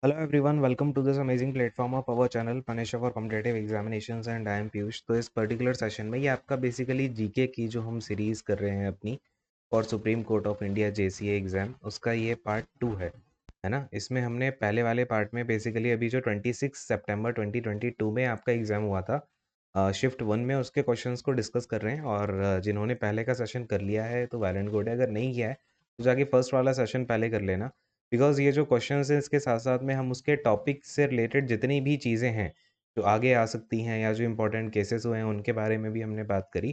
Hello everyone, welcome to this amazing platform of our channel Panisha for Competitive Examinations and I am Piyush। तो इस particular session में ये आपका basically GK की जो हम सीरीज़ कर रहे हैं अपनी for supreme court of India JCA exam, उसका ये पार्ट 2 है ना। इसमें हमने पहले वाले पार्ट में बेसिकली अभी जो 26 सितंबर 2022 में आपका एग्ज़ाम हुआ था शिफ्ट 1 में, उसके क्वेश्चंस को डिस्कस कर रहे हैं। और जिन्होंने पहले का सेशन कर लिया है तो वेल एंड गुड है, अगर नहीं किया है तो जाके फर्स्ट वाला सेशन पहले कर लेना। बिकॉज़ ये जो क्वेश्चंस हैं इसके साथ-साथ में हम उसके टॉपिक से रिलेटेड जितनी भी चीज़ें हैं, जो आगे आ सकती हैं या जो इम्पोर्टेंट केसेस हुए हैं उनके बारे में भी हमने बात करी।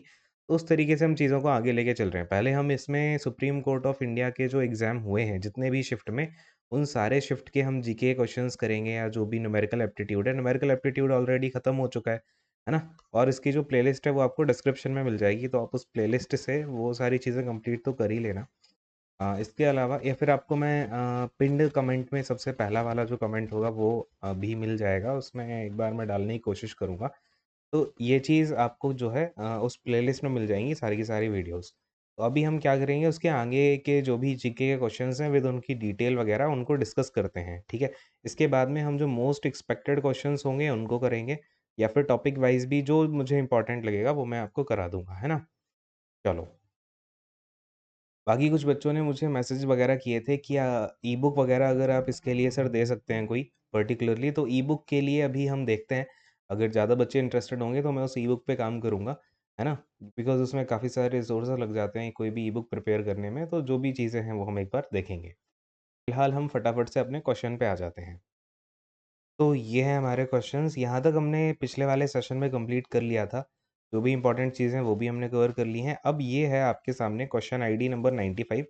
तो उस तरीके से हम चीज़ों को आगे लेके चल रहे हैं। पहले हम इसमें सुप्रीम कोर्ट ऑफ इंडिया के जो एग्ज़ाम हुए हैं, जितने भी शिफ्ट में, उन सारे शिफ्ट के हम जीके क्वेश्चंस करेंगे या जो भी न्यूमेरिकल एप्टीट्यूड है। न्यूमेरिकल एप्टीट्यूड ऑलरेडी खत्म हो चुका है ना? और इसकी जो प्लेलिस्ट है वो आपको डिस्क्रिप्शन में मिल जाएगी, तो आप उस प्लेलिस्ट से वो सारी चीज़ें कंप्लीट तो कर ही लेना। इसके अलावा या फिर आपको मैं पिन्ड कमेंट में सबसे पहला वाला जो कमेंट होगा वो भी मिल जाएगा, उसमें एक बार मैं डालने की कोशिश करूँगा। तो ये चीज़ आपको जो है उस प्लेलिस्ट में मिल जाएँगी सारी की सारी वीडियोज़। तो अभी हम क्या करेंगे, उसके आगे के जो भी जीके के क्वेश्चंस हैं विद उनकी डिटेल वगैरह उनको डिस्कस करते हैं, ठीक है? इसके बाद में हम जो मोस्ट एक्सपेक्टेड क्वेश्चंस होंगे उनको करेंगे, या फिर टॉपिक वाइज़ भी जो मुझे इम्पोर्टेंट लगेगा वो मैं आपको करा दूँगा, है ना? चलो। बाकी कुछ बच्चों ने मुझे मैसेज वगैरह किए थे कि ई बुक वगैरह अगर आप इसके लिए सर दे सकते हैं कोई पर्टिकुलरली, तो ई बुक के लिए अभी हम देखते हैं। अगर ज़्यादा बच्चे इंटरेस्टेड होंगे तो मैं उस ई बुक पे काम करूँगा, है ना? बिकॉज़ उसमें काफ़ी सारे रिसोर्सेज़ लग जाते हैं कोई भी ई बुक प्रिपेयर करने में, तो जो भी चीज़ें हैं वो हम एक बार देखेंगे। फिलहाल हम फटाफट से अपने क्वेश्चन पे आ जाते हैं। तो ये हैं हमारे क्वेश्चंस। यहाँ तक हमने पिछले वाले सेशन में कंप्लीट कर लिया था। जो भी इम्पोर्टेंट चीज़ें हैं वो भी हमने कवर कर ली हैं। अब ये है आपके सामने question ID number 95।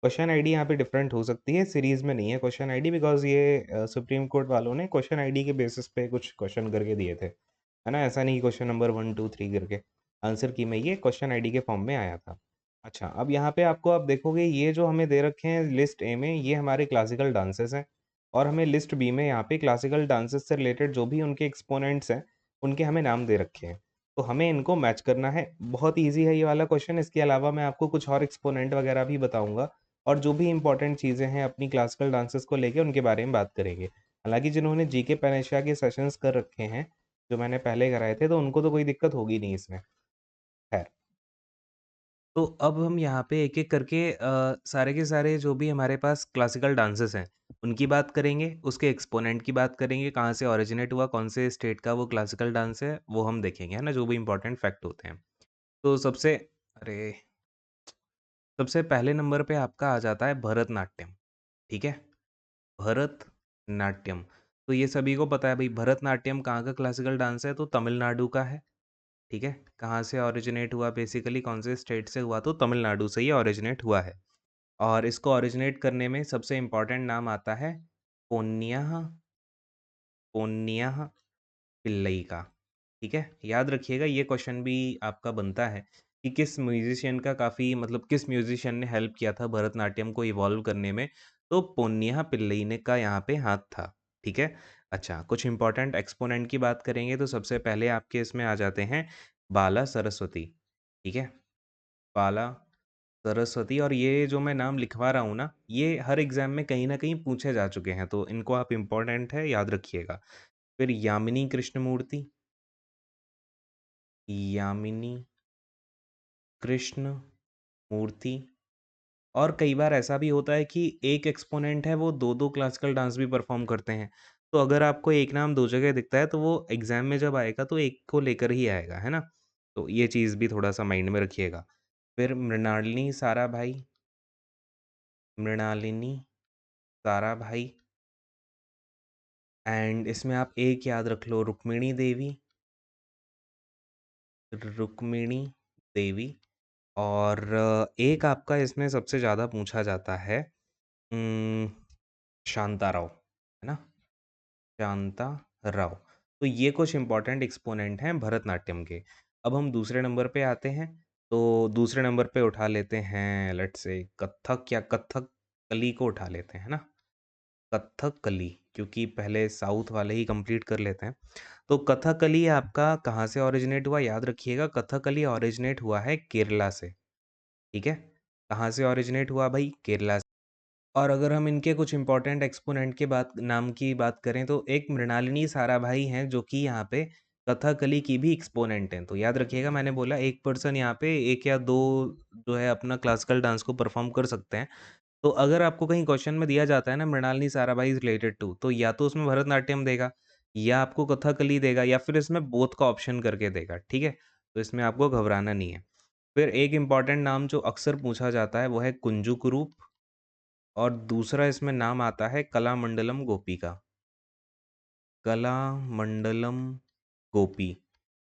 Question ID यहाँ पे डिफरेंट हो सकती है, सीरीज़ में नहीं है क्वेश्चन आईडी, बिकॉज़ ये सुप्रीम कोर्ट वालों ने क्वेश्चन आईडी के बेसिस पे कुछ क्वेश्चन करके दिए थे। है ना? ऐसा नहीं क्वेश्चन नंबर 1, 2, 3 करके आंसर की में ये क्वेश्चन आईडी के फॉर्म में आया था। अच्छा, अब यहाँ पे आपको आप देखोगे ये जो हमें दे रखे हैं लिस्ट ए में, ये हमारे क्लासिकल डांसेस हैं। और हमें लिस्ट बी में यहाँ पे क्लासिकल डांसेस से रिलेटेड जो भी उनके एक्सपोनेंट्स हैं, उनके हमें नाम दे रखे हैं। तो हमें इनको मैच करना है। बहुत ईज़ी है ये वाला क्वेश्चन। इसके अलावा मैं आपको कुछ और एक्सपोनेंट वगैरह भी बताऊँगा, और जो भी इम्पोर्टेंट चीज़ें हैं अपनी क्लासिकल डांसेस को लेके उनके बारे में बात करेंगे। हालाँकि जिन्होंने जीके पेनिशा के सेशंस कर रखे हैं, जो मैंने पहले कराए थे, तो उनको तो कोई दिक्कत होगी नहीं इसमें। खैर, तो अब हम यहाँ पे एक-एक करके सारे के सारे जो भी हमारे पास क्लासिकल डांसेस हैं, उनकी बात करेंगे, उसके एक्सपोनेंट की बात करेंगे, कहाँ से ओरिजिनेट हुआ, कौन से स्टेट का वो क्लासिकल डांस है, वो हम देखेंगे, है ना? जो भी इम्पोर्टेंट फैक्ट होते हैं। तो अरे! सबसे पहले नंबर पे आपका आ जाता है भरतनाट्यम, ठीक है? भरतनाट्यम। तो ये सभी को पता है भई, भरतनाट्यम कहाँ का क्लासिकल डांस है? तो तमिलनाडु का है, ठीक है? कहाँ से ओरिजिनेट हुआ बेसिकली, कौन से स्टेट से हुआ? तो तमिलनाडु से ये ओरिजिनेट हुआ है। और इसको ओरिजिनेट करने में सबसे इम्पोर्टेंट नाम आता है पोन्निय्या पोन्निय्या पिल्लई का, ठीक है? याद रखिएगा, ये क्वेश्चन भी आपका बनता है कि किस म्यूज़िशियन का काफ़ी मतलब किस म्यूज़िशियन ने हेल्प किया था भरतनाट्यम को इवॉल्व करने में, तो पोन्निय्या पिल्लई ने का यहाँ पे हाथ था, ठीक है? अच्छा, कुछ इम्पोर्टेंट एक्सपोनेंट की बात करेंगे तो सबसे पहले आपके इसमें आ जाते हैं बाला सरस्वती, ठीक है? बाला सरस्वती, और ये जो मैं नाम लिखवा रहा हूँ ना, ये हर एग्ज़ाम में कहीं न कहीं पूछे जा चुके हैं, तो इनको आप इम्पोर्टेंट है, याद रखिएगा। फिर यामिनी कृष्णमूर्ति, यामिनी कृष्ण मूर्ति। और कई बार ऐसा भी होता है कि एक एक्सपोनेंट है, वो 2-2 क्लासिकल डांस भी परफ़ॉर्म करते हैं। तो अगर आपको एक नाम 2 जगह दिखता है, तो वो एग्ज़ाम में जब आएगा, तो एक को लेकर ही आएगा, है ना? तो ये चीज़ भी थोड़ा-सा माइंड में रखिएगा। फिर मृणालिनी साराभाई, मृणालिनी साराभाई। एंड इसमें आप एक याद रख लो, रुक्मिणी देवी, रुक्मिणी देवी। और एक आपका इसमें सबसे ज़्यादा पूछा जाता है उम, शांता राव, है ना? शांता राव। तो ये कुछ इम्पोर्टेंट एक्सपोनेंट हैं भरतनाट्यम के। अब हम दूसरे नंबर पे आते हैं, तो दूसरे नंबर पे उठा लेते हैं लेट्स से कथक या कथकली को उठा लेते हैं, है ना? कथकली, क्योंकि पहले साउथ वाले ही कंप्लीट कर लेते हैं। तो कथकली आपका कहाँ से ओरिजिनेट हुआ, याद रखिएगा, कथकली ओरिजिनेट हुआ है केरला से, ठीक है? कहाँ से ओरिजिनेट हुआ भाई? केरला से। और अगर हम इनके कुछ इम्पोर्टेंट एक्सपोनेंट के बात नाम की बात करें तो एक मृणालिनी साराभाई हैं जो कि यहाँ पे कथकली की भी एक्सपोनेंट हैं। तो याद रखिएगा मैंने बोला एक पर्सन यहाँ पे 1 या 2 जो है अपना क्लासिकल डांस को परफ़ॉर्म कर सकते हैं। तो अगर आपको कहीं क्वेश्चन में दिया जाता है ना Mrinalini Sarabhai is related to तो या तो उसमें भरतनाट्यम देगा या आपको कथकली देगा या फिर इसमें बोथ का ऑप्शन करके देगा, ठीक है? तो इसमें आपको घबराना नहीं है। फिर एक इम्पोर्टेंट नाम जो अक्सर पूछा जाता है वो है कुंजू कुरूप और दूसरा इसमें नाम आता है कलामंडलम गोपी का। कलामंडलम गोपी,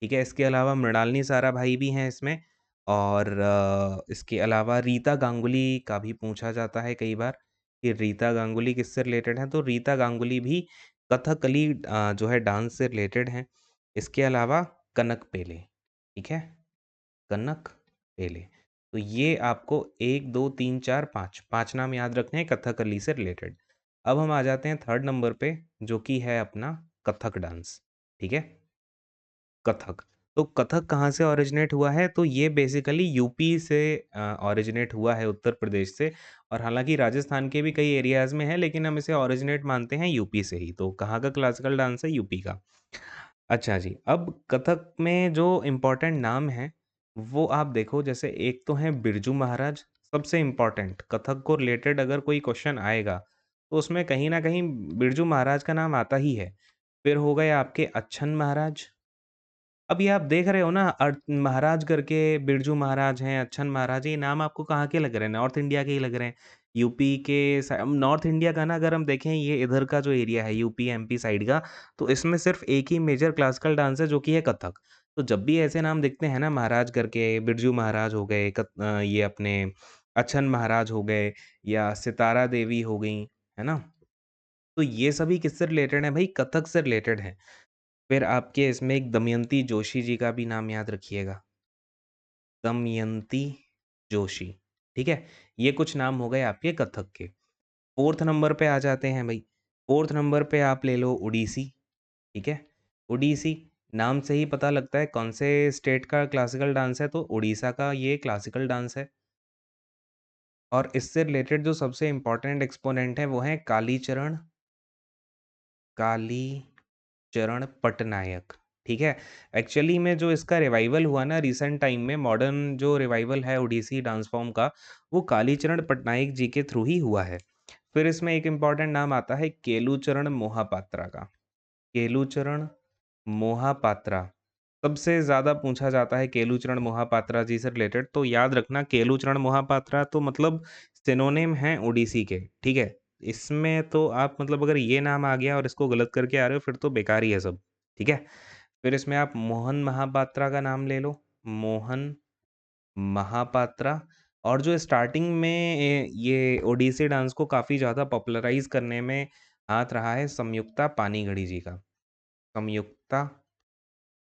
ठीक है? इसके अलावा मृणालिनी साराभाई भी हैं इसमें और इसके अलावा रीता गांगुली का भी पूछा जाता है कई बार कि रीता गांगुली किससे रिलेटेड हैं? तो रीता गांगुली भी कथकली जो है डांस से रिलेटेड हैं। इसके अलावा कनक पेले, ठीक है? कनक पेले। तो ये आपको 1, 2, 3, 4, 5 5 नाम याद रखने हैं कथकली से रिलेटेड। अब हम आ जाते हैं थर्ड नंबर पे जो कि है अपना कथक डांस, ठीक है? कथक। तो कथक कहाँ से ओरिजिनेट हुआ है? तो ये बेसिकली यूपी से ओरिजिनेट हुआ है उत्तर प्रदेश से और हालाँकि राजस्थान के भी कई एरियाज़ में है लेकिन हम इसे ओरिजिनेट मानते हैं यूपी से ही। तो कहाँ का क्लासिकल डांस है? यूपी का। अच्छा जी, अब कथक में जो इम्पोर्टेंट नाम हैं, वो आप देखो जैसे एक तो हैं बिरजू महाराज, सबसे इम्पोर्टेंट कथक को रिलेटेड अगर कोई क्वेश्चन आएगा, तो उसमें कहीं न कहीं बिरजू महाराज का नाम आता ही है। फिर हो गए आपके अच्छन महाराज, अभी आप देख रहे हो ना महाराज करके बिरजू महाराज हैं, अच्छन महाराज हैं, ये नाम आपको कहाँ के लग रहे हैं? नॉर्थ इंडिया के ही लग रहे हैं। यूपी के नॉर्थ इंडिया का ना अगर हम देखें ये इधर का जो एरिया है यूपी, एमपी साइड का, तो इसमें सिर्फ़ एक ही मेजर क्लासिकल डांस है जो कि है कथक। तो जब भी ऐसे नाम दिखते हैं ना महाराज करके, बिरजू महाराज हो गए, ये अपने अच्छन महाराज हो गए या सितारा देवी हो गईं, है ना? तो ये सभी किससे रिलेटेड हैं भई? कथक से रिलेटेड हैं। फिर आपके इसमें एक दमयंती जोशी जी का भी नाम याद रखिएगा। दमयंती जोशी, ठीक है? ये कुछ नाम हो गए आपके कथक के। 4th नंबर पे आ जाते हैं भई। 4th नंबर पे आप ले लो ओडिसी, ठीक है? ओडिसी नाम से ही पता लगता है कौन से स्टेट का क्लासिकल डांस है, तो ओडिशा का ये क्लासिकल डांस है। और इससे रिलेटेड जो सबसे इम्पोर्टेंट एक्सपोनेंट हैं, वो हैं कालीचरण पटनायक, ठीक है? एक्चुअली में जो इसका रिवाइवल हुआ ना रिसेंट टाइम में मॉडर्न जो रिवाइवल है ओडिसी डांस फॉर्म का, वो कालीचरण पटनायक जी के थ्रू ही हुआ है। फिर इसमें एक इम्पोर्टेंट नाम आता है केलूचरण मोहापात्रा का। केलूचरण मोहापात्रा, सबसे ज़्यादा पूछा जाता है केलूचरण मोहापात्रा जी से रिलेटेड, तो याद रखना केलूचरण मोहापात्रा तो मतलब सिनोनिम हैं ओडिसी के, ठीक है? इसमें तो आप मतलब अगर ये नाम आ गया और इसको गलत करके आ रहे हो फिर तो बेकार ही है सब, ठीक है? फिर इसमें आप मोहन महापात्रा का नाम ले लो, मोहन महापात्रा और जो स्टार्टिंग में ये ओडिसी डांस को काफ़ी ज़्यादा पॉपुलराइज़ करने में हाथ रहा है संयुक्ता पानीगढ़ी जी का। संयुक्ता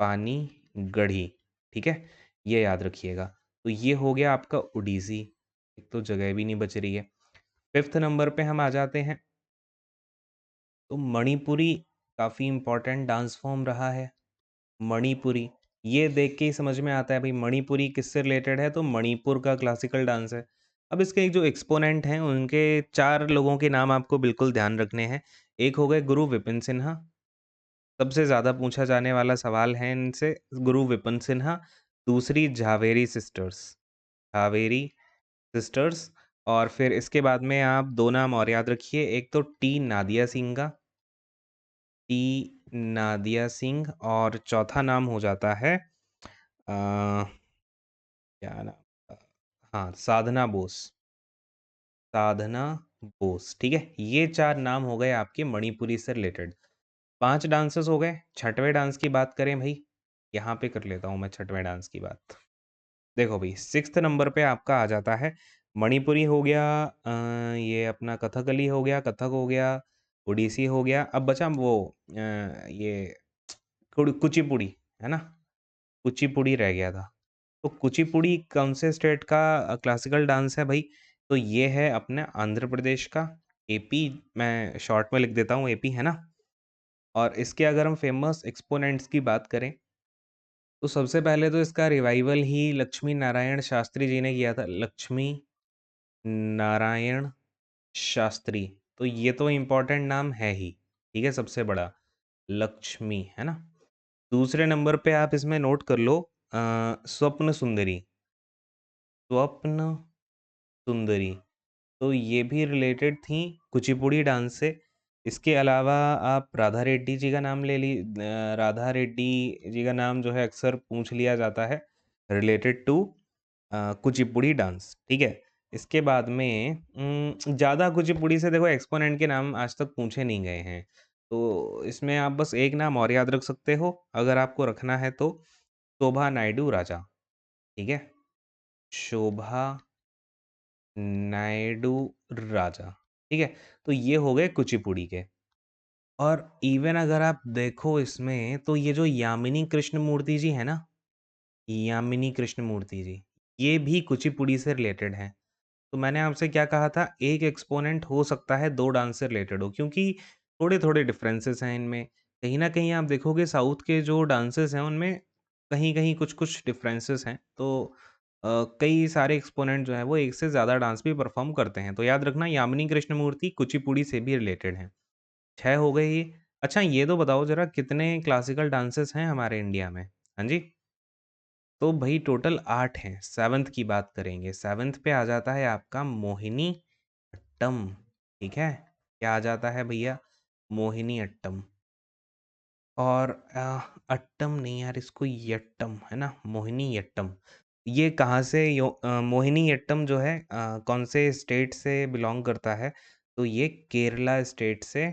पानीगढ़ी, ठीक है? ये याद रखिएगा। तो ये हो गया आपका ओडिसी, एक तो जगह भी नहीं बच रही है। 5th नंबर पे हम आ जाते हैं, तो मणिपुरी काफ़ी इम्पोर्टेंट डांस फॉर्म रहा है। मणिपुरी, ये देख के ही समझ में आता है भई मणिपुरी किससे रिलेटेड है, तो मणिपुर का क्लासिकल डांस है। अब इसके एक जो एक्सपोनेंट हैं, उनके 4 लोगों के नाम आपको बिल्कुल ध्यान रखने हैं। एक हो गए गुरु विपिन सिन्हा, सबसे ज़्यादा पूछा जाने वाला सवाल है इनसे गुरु विपिन सिन्हा। दूसरी झावेरी सिस्टर्स, झावेरी सिस्टर्स और फिर इसके बाद में आप 2 नाम और याद रखिए, एक तो टी नादिया सिंह का, टी नादिया सिंह और चौथा नाम हो जाता है क्या नाम था? हाँ, साधना बोस, साधना बोस, ठीक है? ये 4 नाम हो गए आपके मणिपुरी से रिलेटेड। 5 डांसेस हो गए, छठवें डांस की बात करें भई, यहाँ पे कर लेता हूँ मैं छठवें डांस की बात। देखो भई 6th नंबर पे आपका आ जाता है, मणिपुरी हो गया ये अपना कथकली हो गया, कथक हो गया, ओडिसी हो गया, अब बचा वो ये कुचिपुड़ी, है ना? कुचिपुड़ी रह गया था। तो कुचिपुड़ी कौन से स्टेट का क्लासिकल डांस है भई? तो ये है अपने आंध्र प्रदेश का, एपी मैं शॉर्ट में लिख देता हूँ एपी, है ना? और इसके अगर हम फेमस एक्सपोनेंट्स की बात करें, तो सबसे पहले तो इसका रिवाइवल ही लक्ष्मी नारायण शास्त्री जी ने किया था। लक्ष्मी नारायण शास्त्री। तो ये तो इम्पोर्टेंट नाम है ही, ठीक है, सबसे बड़ा। लक्ष्मी, है ना? दूसरे नंबर पे आप इसमें नोट कर लो स्वप्न सुंदरी। स्वप्न सुंदरी, तो ये भी रिलेटेड थी कुचिपुड़ी डांस से। इसके अलावा आप राधा रेड्डी जी का नाम राधा रेड्डी जी का नाम जो है अक्सर पूछ लिया जाता है रिलेटेड टू कुचिपुड़ी डांस, ठीक है? इसके बाद में ज़्यादा कुचिपुड़ी से देखो एक्सपोनेंट के नाम आज तक पूछे नहीं गए हैं। तो इसमें आप बस एक नाम और याद रख सकते हो, अगर आपको रखना है तो, शोभा नायडू राजा, ठीक है? शोभा नायडू राजा, ठीक है? तो ये हो गए कुचिपुड़ी के। और इवन अगर आप देखो इसमें तो ये जो यामिनी कृष्णमूर्ति जी हैं ना, यामिनी कृष्णमूर्ति जी, ये भी कुचिपुड़ी से रिलेटेड हैं। तो मैंने आपसे क्या कहा था, एक एक्सपोनेंट हो सकता है 2 डांस से रिलेटेड हो, क्योंकि थोड़े-थोड़े डिफरेंसेस हैं इनमें। कहीं न कहीं आप देखोगे साउथ के जो डांसेस हैं उनमें कहीं-कहीं कुछ-कुछ डिफरेंसेस हैं। तो कई सारे एक्सपोनेंट जो हैं वो एक से ज़्यादा डांस भी परफ़ॉर्म करते हैं। तो याद रखना यामिनी कृष्णमूर्ति कुचिपुड़ी से भी रिलेटेड हैं। 6 हो गए ये। अच्छा ये तो बताओ ज़रा कितने क्लासिकल डांसेस हैं हमारे इंडिया में? हाँ जी? तो भई टोटल 8 हैं, 7th की बात करेंगे। 7th पे आ जाता है आपका मोहिनीअट्टम, ठीक है? क्या आ जाता है भैया? मोहिनीअट्टम। और अट्टम नहीं यार, इसको यट्टम, है ना? मोहिनीअट्टम। ये कहाँ से मोहिनीअट्टम जो है कौन से स्टेट से बिलॉन्ग करता है? तो ये केरला स्टेट से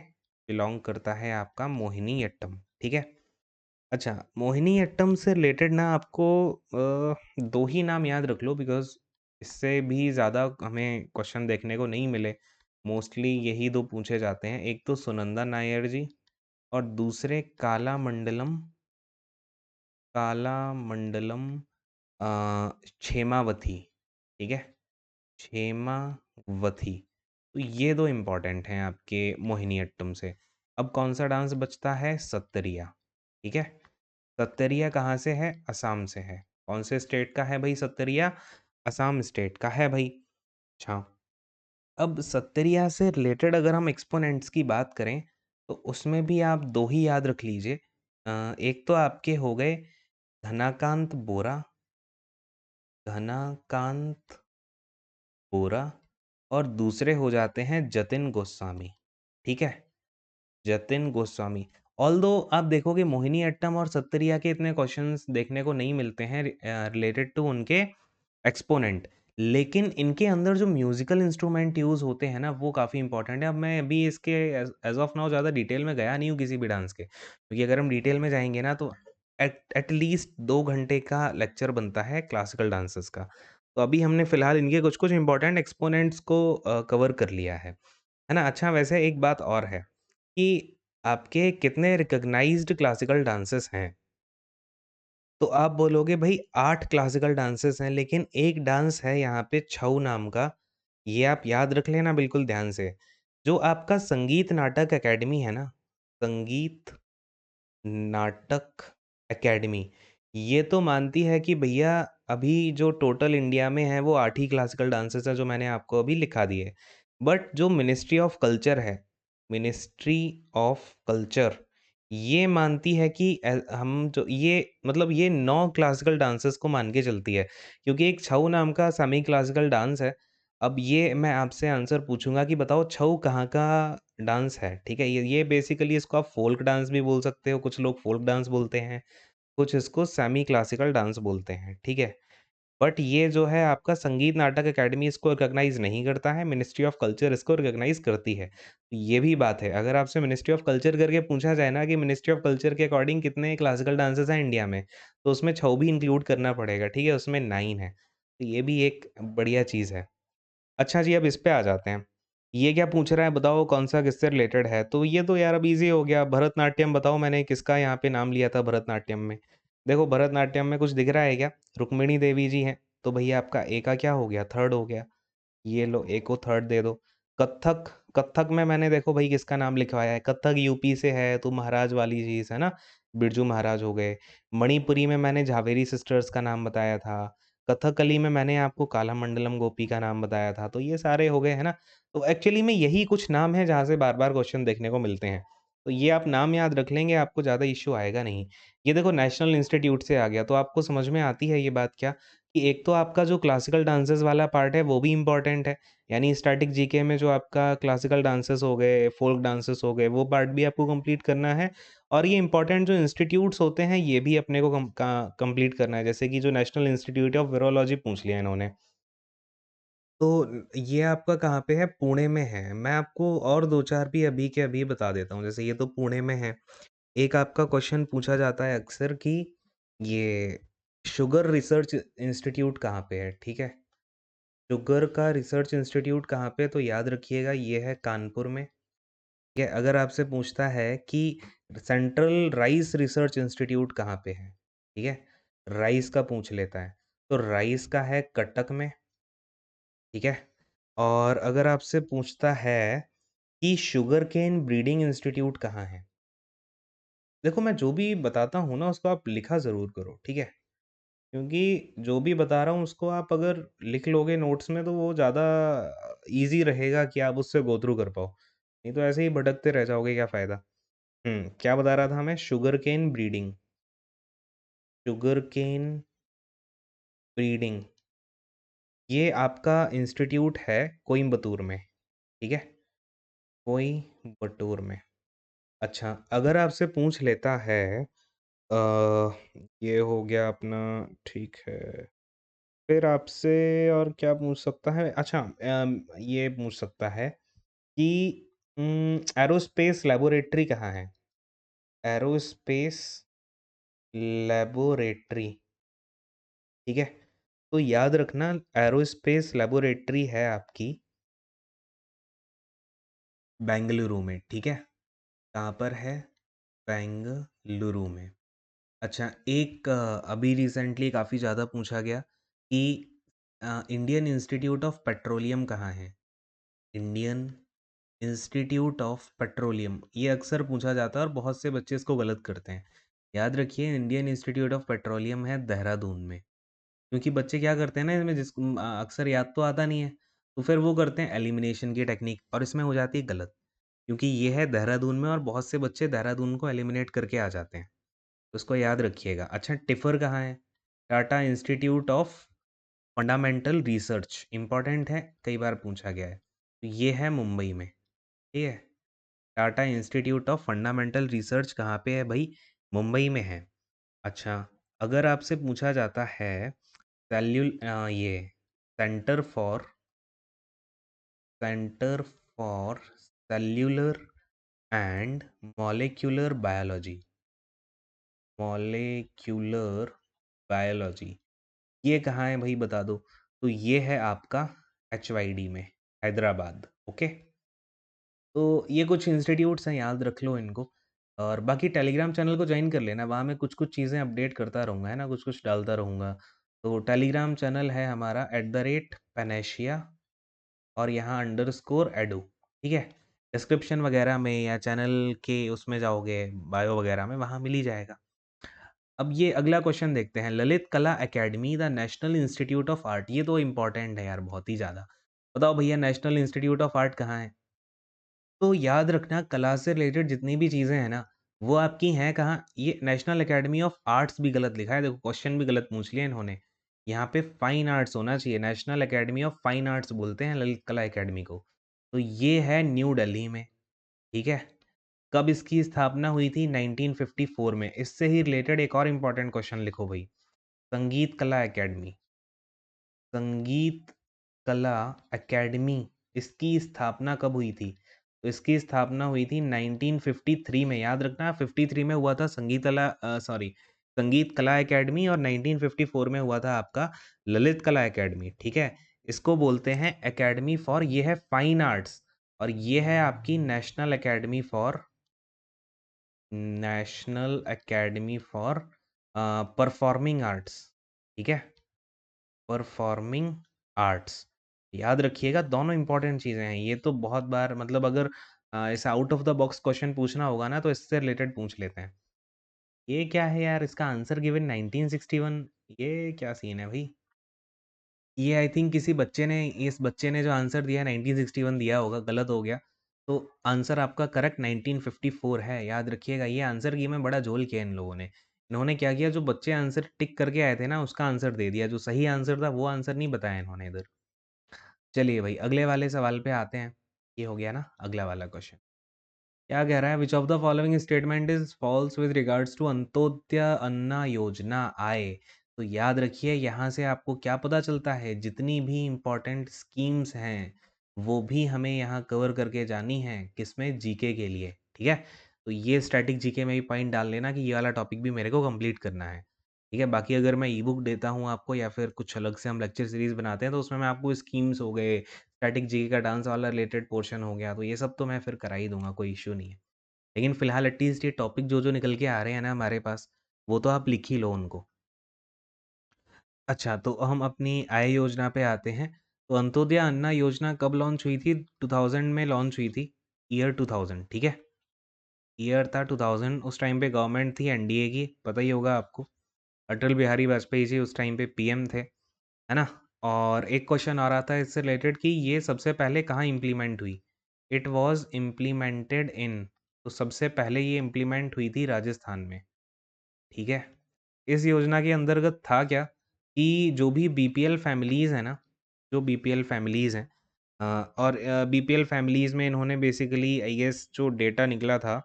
बिलॉन्ग करता है आपका मोहिनीअट्टम, ठीक है? अच्छा, मोहिनीअट्टम से रिलेटेड ना आपको 2 ही नाम याद रख लो, बिकॉज़ इससे भी ज़्यादा हमें क्वेश्चन देखने को नहीं मिले। मोस्टली यही 2 पूछे जाते हैं। एक तो सुनंदा नायर जी और दूसरे कालामंडलम अ, क्षेमावती, ठीक है? क्षेमावती। तो ये 2 इम्पोर्टेंट हैं आपके मोहिनीअट्टम से। अब कौन-सा डांस बचता है? सत्तरिया, ठीक है? सत्तरिया कहाँ से है? असम से है। कौन से स्टेट का है भई सत्तरिया? असम स्टेट का है भई। अच्छा, अब सत्तरिया से रिलेटेड अगर हम एक्सपोनेंट्स की बात करें, तो उसमें भी आप 2 ही याद रख लीजिए। एक तो आपके हो गए घनाकांत बोरा, घनाकांत बोरा, और दूसरे हो जाते हैं जतिन गोस्वामी, ठीक है? जतिन गोस्वामी। ऑल्दो आप देखोगे मोहिनीअट्टम और सत्तरिया के इतने क्वेश्चंस देखने को नहीं मिलते हैं रिलेटेड टू उनके एक्सपोनेंट। लेकिन इनके अंदर जो म्यूज़िकल इंस्ट्रूमेंट यूज़ होते हैं ना, वो काफ़ी इम्पोर्टेंट है। अब मैं अभी इसके एज़ ऑफ़ नाउ ज़्यादा डिटेल में गया नहीं हूँ किसी भी डांस के। क्योंकि अगर हम डिटेल में जाएँगे ना तो एट लीस्ट 2 घंटे का लेक्चर बनता है क्लासिकल डांसेस का। तो अभी हमने फ़िलहाल इनके कुछ-कुछ इम्पोर्टेंट एक्सपोनेंट्स को कवर कर लिया है ना? अच्छा वैसे एक बात और है कि आपके कितने रिकॉग्नाइज़्ड क्लासिकल डांसेस हैं? तो आप बोलोगे भई 8 क्लासिकल डांसेस हैं, लेकिन एक डांस है यहाँ पे छऊ नाम का, ये आप याद रख लेना बिल्कुल ध्यान से। जो आपका संगीत नाटक अकेडमी है ना, संगीत नाटक अकेडमी, ये तो मानती है कि भैया अभी जो टोटल इंडिया में है वो 8 ही क्लासिकल डांसेस हैं जो मैंने आपको अभी लिखा दिए। बट जो मिनिस्ट्री ऑफ कल्चर है, मिनिस्ट्री ऑफ कल्चर, ये मानती है कि हम जो ये मतलब ये 9 क्लासिकल डांसेस को मान के चलती है। क्योंकि एक छऊ नाम का सेमी क्लासिकल डांस है। अब ये मैं आपसे आंसर पूछूँगा कि बताओ छऊ कहाँ का डांस है, ठीक है? ये बेसिकली इसको आप फ़ोल्क डांस भी बोल सकते हो, कुछ लोग फ़ोल्क डांस बोलते हैं, कुछ इसको सेमी क्लासिकल डांस बोलते हैं, ठीक है? बट ये जो है आपका संगीत नाटक अकेडमी इसको रिकॉग्नाइज़ नहीं करता है, मिनिस्ट्री ऑफ कल्चर इसको रिकॉग्नाइज़ करती है। ये भी बात है, अगर आपसे मिनिस्ट्री ऑफ कल्चर करके पूछा जाए ना कि मिनिस्ट्री ऑफ कल्चर के अकॉर्डिंग कितने क्लासिकल डांसेस हैं इंडिया में, तो उसमें छऊ भी इंक्लूड करना पड़ेगा, ठीक है? उसमें 9 है। तो ये भी एक बढ़िया चीज़ है। अच्छा जी, अब इस पे आ जाते हैं। ये क्या पूछ रहा है बताओ कौन-सा किससे रिलेटेड है? तो ये तो यार अब ईज़ी हो गया, भरतनाट्यम बताओ मैंने किसका यहाँ पे नाम लिया था भरतनाट्यम में? देखो भरतनाट्यम में कुछ दिख रहा है क्या? रुक्मिणी देवी जी हैं, तो भैया आपका ए का क्या हो गया? थर्ड हो गया। ये लो ए को थर्ड दे दो। कत्थक, कत्थक में मैंने देखो भई किसका नाम लिखवाया है, कत्थक यूपी से है तो महाराज वाली चीज़ है ना? बिरजू महाराज हो गए। मणिपुरी में मैंने झावेरी सिस्टर्स का नाम बताया था। कथकली में मैंने आपको कालामंडलम गोपी का नाम बताया था, तो ये सारे हो गए, है ना? तो एक्चुअली में यही कुछ नाम हैं जहाँ से बार-बार क्वेश्चन देखने को मिलते हैं। तो ये आप नाम याद रख लेंगे, आपको ज़्यादा इश्यू आएगा नहीं। ये देखो नेशनल इंस्टीट्यूट से आ गया, तो आपको समझ में आती है ये बात क्या कि एक तो आपका जो क्लासिकल डांसेस वाला पार्ट है, वो भी इम्पोर्टेंट है। यानी स्टैटिक जीके में जो आपका क्लासिकल डांसेस हो गए, फ़ोल्क डांसेस हो गए, वो पार्ट भी आपको कंप्लीट करना है। और ये इम्पोर्टेंट जो इंस्टीट्यूट्स होते हैं, ये भी अपने को कंप्लीट करना है। जैसे कि जो नेशनल इंस्टीट्यूट ऑफ वीरोलॉजी पूछ लिया इन्होंने। तो ये आपका कहाँ पे है? पुणे में है। मैं आपको और 2-4 भी अभी के अभी बता देता हूँ। जैसे ये तो पुणे में है। एक आपका क्वेश्चन पूछा जाता है अक्सर कि ये शुगर रिसर्च इंस्टीट्यूट कहाँ पे है? ठीक है? शुगर का रिसर्च इंस्टीट्यूट कहाँ पे? तो याद रखिएगा ये है कानपुर में। ठीक है? अगर आपसे पूछता है कि सेंट्रल राइस रिसर्च इंस्टीट्यूट कहाँ पे है? ठीक है? राइस का पूछ लेता है। तो राइस का है कटक में, ठीक है? और अगर आपसे पूछता है कि शुगरकेन ब्रीडिंग इंस्टीट्यूट कहाँ है? देखो मैं जो भी बताता हूँ ना उसको आप लिखा ज़रूर करो, ठीक है? क्योंकि जो भी बता रहा हूँ उसको आप अगर लिख लोगे नोट्स में तो वो ज़्यादा ईज़ी रहेगा कि आप उससे गो थ्रू कर पाओ। नहीं तो ऐसे ही भटकते रह जाओगे, क्या फ़ायदा? क्या बता रहा था मैं? शुगरकेन ब्रीडिंग, शुगरकेन ब्रीडिंग, ये आपका इंस्टीट्यूट है कोइंबतूर में, ठीक है? कोइंबटूर में। अच्छा, अगर आपसे पूछ लेता है अ, ये हो गया अपना, ठीक है। फिर आपसे और क्या पूछ सकता है? अच्छा ये पूछ सकता है कि एरोस्पेस लैबोरेटरी कहाँ है? एरोस्पेस लैबोरेटरी, ठीक है? तो याद रखना एरोस्पेस लैबोरेटरी है आपकी बेंगलुरु में, ठीक है? कहाँ पर है? बेंगलुरु में। अच्छा, एक अभी रिसेंटली काफ़ी ज़्यादा पूछा गया कि इंडियन इंस्टीट्यूट ऑफ पेट्रोलियम कहाँ है? इंडियन इंस्टीट्यूट ऑफ पेट्रोलियम, ये अक्सर पूछा जाता है और बहुत से बच्चे इसको गलत करते हैं। याद रखिए इंडियन इंस्टीट्यूट ऑफ पेट्रोलियम है देहरादून में। क्योंकि बच्चे क्या करते हैं ना इसमें अक्सर याद तो आता नहीं है, तो फिर वो करते हैं एलिमिनेशन की टेक्निक और इसमें हो जाती है गलत। क्योंकि ये है देहरादून में और बहुत से बच्चे देहरादून को एलिमिनेट करके आ जाते हैं। तो उसको याद रखिएगा। अच्छा टिफ़र कहाँ है? Tata institute of fundamental research, important है, कई बार पूछा गया है। तो ये है मुंबई में, ठीक है? Tata institute of fundamental research कहाँ पे है भाई? मुंबई में है। अच्छा, अगर आपसे पूछा जाता है ये centre for centre for cellular and molecular biology, molecular biology, ये कहाँ है भाई बता दो? तो ये है आपका एचवाईडी में, हैदराबाद, ओके? तो ये कुछ इंस्टीट्यूट्स हैं, याद रख लो इनको। और बाकी टेलीग्राम चैनल को ज्वाइन कर लेना, वहाँ मैं कुछ-कुछ चीज़ें अपडेट करता रहूँगा, है ना? कुछ-कुछ डालता रहूँगा। तो टेलीग्राम चैनल है हमारा @Panacea और यहाँ अंडरस्कोर एडू, ठीक है? डिस्क्रिप्शन वगैरह में या चैनल के उसमें जाओगे, बायो वगैरह में, वहाँ मिल ही जाएगा। अब ये अगला क्वेश्चन देखते हैं, ललित कला academy the national institute of art, ये तो इम्पोर्टेंट है यार बहुत ही ज़्यादा। बताओ भैया नेशनल इंस्टीट्यूट ऑफ आर्ट कहाँ है? तो याद रखना कला से रिलेटेड जितनी भी चीज़ें हैं ना, वो आपकी हैं कहाँ? ये नेशनल अकेडमी ऑफ आर्ट्स भी गलत लिखा है, देखो क्वेश्चन भी गलत पूछ लिया इन्होंने। यहाँ पे फाइन आर्ट्स होना चाहिए, national academy of fine arts बोलते हैं ललित कला अकेडमी को। तो ये है न्यू दिल्ली में, ठीक है? कब इसकी स्थापना हुई थी? 1954 में। इससे ही रिलेटेड एक और इम्पोर्टेंट क्वेश्चन लिखो भई, संगीत कला अकेडमी, संगीत कला अकेडमी, इसकी स्थापना कब हुई थी? तो इसकी स्थापना हुई थी 1953 में, याद रखना 53 में हुआ था संगीत कला अकेडमी और 1954 में हुआ था आपका ललित कला अकेडमी, ठीक है? इसको बोलते हैं अकेडमी फॉर, ये है फाइन आर्ट्स और ये है आपकी national academy for performing arts, ठीक है? परफॉर्मिंग आर्ट्स, याद रखिएगा दोनों इंपॉर्टेंट चीज़ें हैं। ये तो बहुत बार मतलब अगर ऐसा out of the box question पूछना होगा ना तो इससे रिलेटेड पूछ लेते हैं। ये क्या है यार, इसका आंसर गिवन 1961, ये क्या सीन है भाई? ये आई थिंक किसी बच्चे ने इस बच्चे ने जो आंसर दिया 1961 दिया होगा, गलत हो गया। तो आंसर आपका करेक्ट 1954 है, याद रखिएगा। ये आंसर की में बड़ा झोल किया इन लोगों ने। इन्होंने क्या किया, जो बच्चे आंसर टिक करके आए थे ना, उसका आंसर दे दिया। जो सही आंसर था वो आंसर नहीं बताया इन्होंने इधर। चलिए भाई, अगले वाले सवाल पे आते हैं। ये हो गया ना अगला वाला क्वेश्चन। क्या कह रहा है, which of the following statement is false with regards to Antyodaya Anna Yojana आए। तो याद रखिए, यहाँ से आपको क्या पता चलता है, जितनी भी इंपॉर्टेंट स्कीम्स हैं वो भी हमें यहाँ कवर करके जानी है, किसमें, जीके के लिए। ठीक है, तो ये स्टैटिक जीके में भी पॉइंट डाल लेना कि ये वाला टॉपिक भी मेरे को कंप्लीट करना है। ठीक है, बाकी अगर मैं ई बुक देता हूँ आपको, या फिर कुछ अलग से हम लेक्चर सीरीज बनाते हैं, तो उसमें मैं आपको स्कीम्स हो गए, स्टैटिक जीके का डांस वाला रिलेटेड पोर्शन हो गया, तो ये सब तो मैं फिर करा ही दूंगा, कोई इश्यू नहीं है। लेकिन फिलहाल एटलीस्ट ये टॉपिक जो जो निकल के आ रहे हैं ना हमारे पास, वो तो आप लिख ही लो उनको। अच्छा, तो हम अपनी आय योजना पे आते हैं। तो अंत्योदय अन्ना योजना कब लॉन्च हुई थी? 2000 में लॉन्च हुई थी, ईयर 2000। ठीक है, ईयर था 2000। उस टाइम पे गवर्नमेंट थी एनडीए की, पता ही होगा आपको। अटल बिहारी वाजपेयी जी उस टाइम पे पीएम थे, है ना। और एक क्वेश्चन आ रहा था इससे रिलेटेड कि ये सबसे पहले कहाँ इम्प्लीमेंट हुई। इट वॉज इम्प्लीमेंटेड इन, तो सबसे पहले ये इम्प्लीमेंट हुई थी राजस्थान में। ठीक है, इस योजना के अंतर्गत था क्या कि जो भी बीपीएल फैमिलीज़ हैं ना, जो बीपीएल फैमिलीज़ हैं, और बीपीएल फैमिलीज़ में इन्होंने बेसिकली आई गेस जो डेटा निकला था,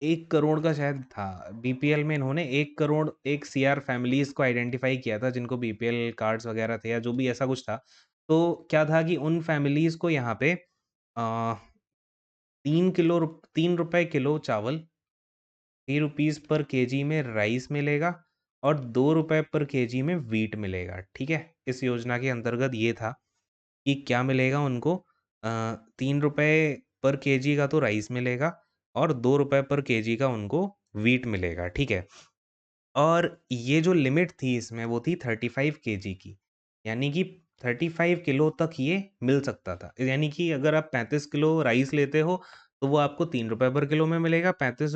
1 करोड़ का शायद था। बीपीएल में इन्होंने 1 करोड़ 1 सीआर फैमिलीज़ को आइडेंटिफ़ाई किया था, जिनको बीपीएल कार्ड्स वगैरह थे या जो भी ऐसा कुछ था। तो क्या था कि उन फैमिलीज़ को यहाँ पे 3 रुपए किलो चावल, 3 रुपीज़ पर केजी में राइस मिलेगा, और 2 रुपए पर केजी में व्हीट मिलेगा। ठीक है? इस योजना के अंतर्गत ये था कि क्या मिलेगा उनको, 3 रुपए पर केजी का तो राइस मिलेगा, और 2 रुपए पर केजी का उनको व्हीट मिलेगा। ठीक है? और ये जो लिमिट थी इसमें, वो थी 35 केजी की। यानी कि 35 किलो तक ये मिल सकता था। यानी कि अगर आप 35 किलो राइस लेते हो, तो वो आपको 3 रुपए पर किलो में मिलेगा। 35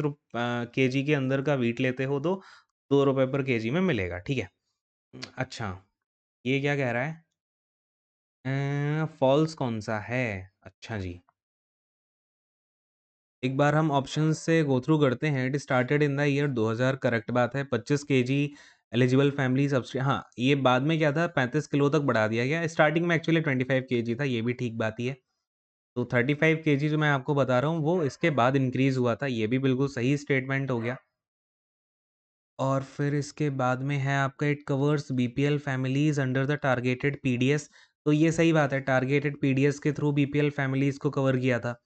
केजी के अंदर का व्हीट लेते हो तो 2 रुपए पर केजी में मिलेगा। ठीक है? अच्छा, ये क्या कह रहा है? फ़ॉल्स कौन-सा है? अच्छा जी। एक बार हम ऑप्शंस से गो थ्रू करते हैं। It started in the year 2000, correct बात है। 25 केजी एलिजिबल फैमिली सब्सिडी, हाँ, ये बाद में क्या था, 35 किलो तक बढ़ा दिया गया। स्टार्टिंग में एक्चुअली 25 केजी था, ये भी ठीक बात ही है। तो 35 केजी जो मैं आपको बता रहा हूँ, वो इसके बाद इंक्रीज़ हुआ था, ये भी बिल्कुल सही स्टेटमेंट हो गया। और फिर इसके बाद में है आपका, it covers BPL families under the targeted PDS. तो ये सही बात है, टारगेटेड पीडीएस के थ्रू बीपीएल फैमिलीज़ को कवर किया था।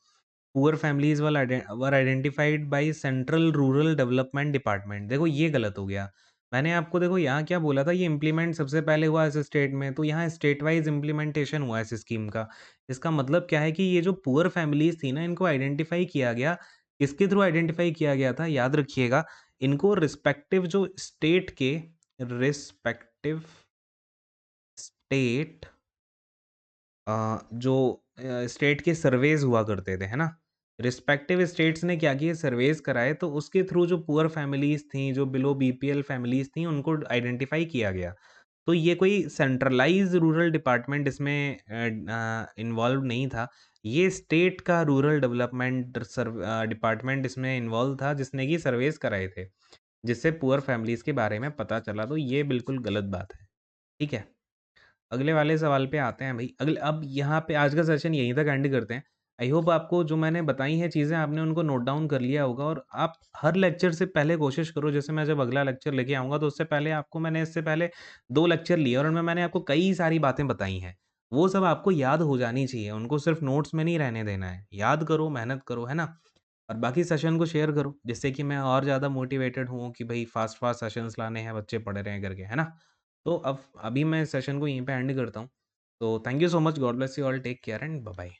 Poor families were identified by central rural development department. देखो ये गलत हो गया। मैंने आपको देखो यहाँ क्या बोला था, ये इम्प्लीमेंट सबसे पहले हुआ इस स्टेट में, तो यहाँ स्टेट वाइज इम्प्लीमेंटेशन हुआ इस स्कीम का। इसका मतलब क्या है कि ये जो पुअर फैमिलीज़ थी ना, इनको आइडेंटिफाई किया गया। किसके थ्रू आइडेंटिफाई किया गया था, याद रखिएगा। इनको रिस्पेक्टिव जो स्टेट के, रिस्पेक्टिव स्टेट, जो स्टेट के सर्वेज़ हुआ करते थे, है ना? रिस्पेक्टिव स्टेट्स ने क्या किए, सर्वेज़ कराए, तो उसके थ्रू जो पुअर फैमिलीज़ थीं, जो बिलो बीपीएल फैमिलीज़ थीं, उनको आइडेंटिफ़ाई किया गया। तो ये कोई सेंट्रलाइज़्ड रूरल डिपार्टमेंट इसमें इन्वॉल्व नहीं था। ये स्टेट का रूरल डेवलपमेंट डिपार्टमेंट इसमें इन्वॉल्व था, जिसने कि सर्वेज़ कराए थे, जिससे पुअर फैमिलीज़ के बारे में पता चला। तो ये बिल्कुल गलत बात है। ठीक है? अगले वाले सवाल पे आते हैं भाई। अगले अब यहाँ पे आज का सेशन यहीं तक एंड करते हैं। आई होप आपको जो मैंने बताई हैं चीज़ें, आपने उनको नोट डाउन कर लिया होगा, और आप हर लेक्चर से पहले कोशिश करो, जैसे मैं जब अगला लेक्चर लेके आऊँगा, तो उससे पहले आपको मैंने इससे पहले 2 लेक्चर लिए, और उनमें मैंने आपको कई सारी बातें बताई हैं। वो सब आपको याद हो जानी चाहिए, उनको सिर्फ़ नोट्स में नहीं रहने देना है। याद करो, मेहनत करो, है ना? और बाकी सेशन को शेयर करो, जिससे कि मैं और ज़्यादा मोटिवेटेड हूँ कि भई फ़ास्ट-फ़ास्ट सेशंस लाने हैं, बच्चे पढ़ रहे हैं करके, है ना? तो अब अभी मैं इस सेशन को यहीं पे एंड करता हूँ। तो thank you so much, god bless you all, take care and bye bye.